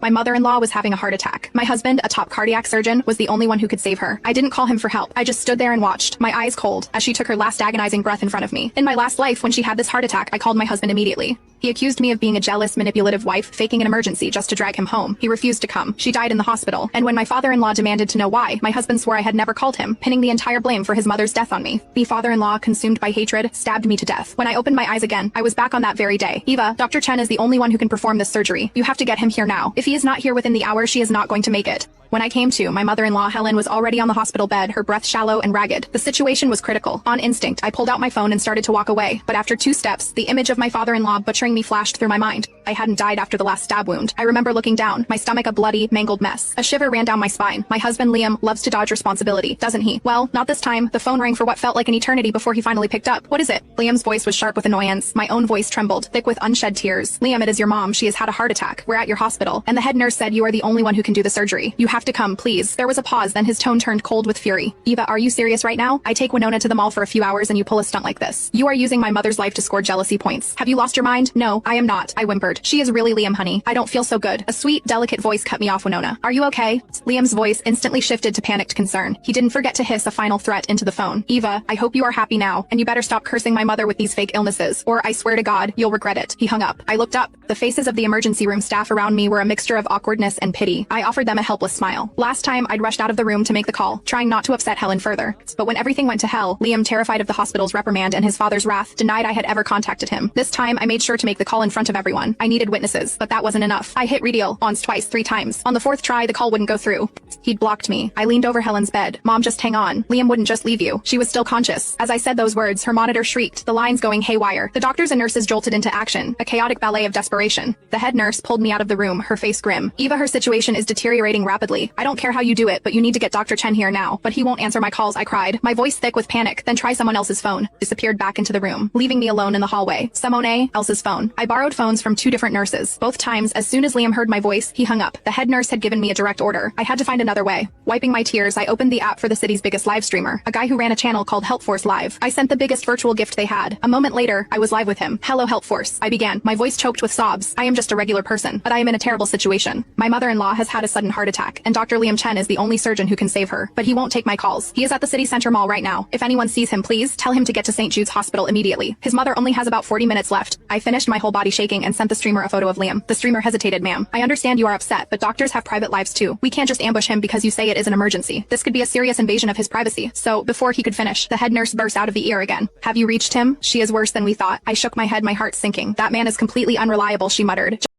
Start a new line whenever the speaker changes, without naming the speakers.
My mother-in-law was having a heart attack. My husband, a top cardiac surgeon, was the only one who could save her. I didn't call him for help. I just stood there and watched, my eyes cold, as she took her last agonizing breath in front of me. In my last life, when she had this heart attack, I called my husband immediately. He accused me of being a jealous, manipulative wife, faking an emergency just to drag him home. He refused to come. She died in the hospital. And when my father-in-law demanded to know why, my husband swore I had never called him, pinning the entire blame for his mother's death on me. The father-in-law, consumed by hatred, stabbed me to death. When I opened my eyes again, I was back on that very day. Eva, Dr. Chen is the only one who can perform this surgery. You have to get him here now. If he is not here within the hour, she is not going to make it. When I came to, my mother-in-law Helen was already on the hospital bed, her breath shallow and ragged. The situation was critical. On instinct, I pulled out my phone and started to walk away. But after 2 steps, the image of my father-in-law butchering me flashed through my mind. I hadn't died after the last stab wound. I remember looking down, my stomach a bloody, mangled mess. A shiver ran down my spine. My husband Liam loves to dodge responsibility, doesn't he? Well, not this time. The phone rang for what felt like an eternity before he finally picked up. What is it? Liam's voice was sharp with annoyance. My own voice trembled, thick with unshed tears. Liam, it is your mom. She has had a heart attack. We're at your hospital. And the head nurse said you are the only one who can do the surgery. You have to come, please. There was a pause, then his tone turned cold with fury. Eva, are you serious right now? I take Winona to the mall for a few hours and you pull a stunt like this. You are using my mother's life to score jealousy points. Have you lost your mind? No, I am not. I whimpered. She is really Liam, honey. I don't feel so good. A sweet, delicate voice cut me off. Winona, are you okay? Liam's voice instantly shifted to panicked concern. He didn't forget to hiss a final threat into the phone. Eva, I hope you are happy now, and you better stop cursing my mother with these fake illnesses, or I swear to God, you'll regret it. He hung up. I looked up. The faces of the emergency room staff around me were a mixture of awkwardness and pity. I offered them a helpless smile. Last time, I'd rushed out of the room to make the call, trying not to upset Helen further. But when everything went to hell, Liam, terrified of the hospital's reprimand and his father's wrath, denied I had ever contacted him. This time, I made sure to make the call in front of everyone. I needed witnesses, but that wasn't enough. I hit redial once, twice, 3 times. On the 4th try, the call wouldn't go through. He'd blocked me. I leaned over Helen's bed. Mom, just hang on. Liam wouldn't just leave you. She was still conscious. As I said those words, her monitor shrieked, the lines going haywire. The doctors and nurses jolted into action, a chaotic ballet of desperation. The head nurse pulled me out of the room, her face grim. Eva, her situation is deteriorating rapidly. I don't care how you do it, but you need to get Dr. Chen here now. But he won't answer my calls, I cried, my voice thick with panic. Then try someone else's phone. Disappeared back into the room, leaving me alone in the hallway. Simone, Elsa's phone. I borrowed phones from 2 different nurses. Both times, as soon as Liam heard my voice, he hung up. The head nurse had given me a direct order. I had to find another way. Wiping my tears, I opened the app for the city's biggest live streamer, a guy who ran a channel called Helpforce Live. I sent the biggest virtual gift they had. A moment later, I was live with him. Hello, Helpforce. I began, my voice choked with sobs. I am just a regular person, but I am in a terrible situation. My mother-in-law has had a sudden heart attack, and Dr. Liam Chen is the only surgeon who can save her. But he won't take my calls. He is at the city center mall right now. If anyone sees him, please tell him to get to St. Jude's Hospital immediately. His mother only has about 40 minutes left. I finished, my whole body shaking, and sent the streamer a photo of Liam. The streamer hesitated. Ma'am, I understand you are upset, but doctors have private lives too. We can't just ambush him because you say it is an emergency. This could be a serious invasion of his privacy. So, before he could finish, the head nurse burst out of the ear again. Have you reached him? She is worse than we thought. I shook my head, my heart sinking. That man is completely unreliable, she muttered.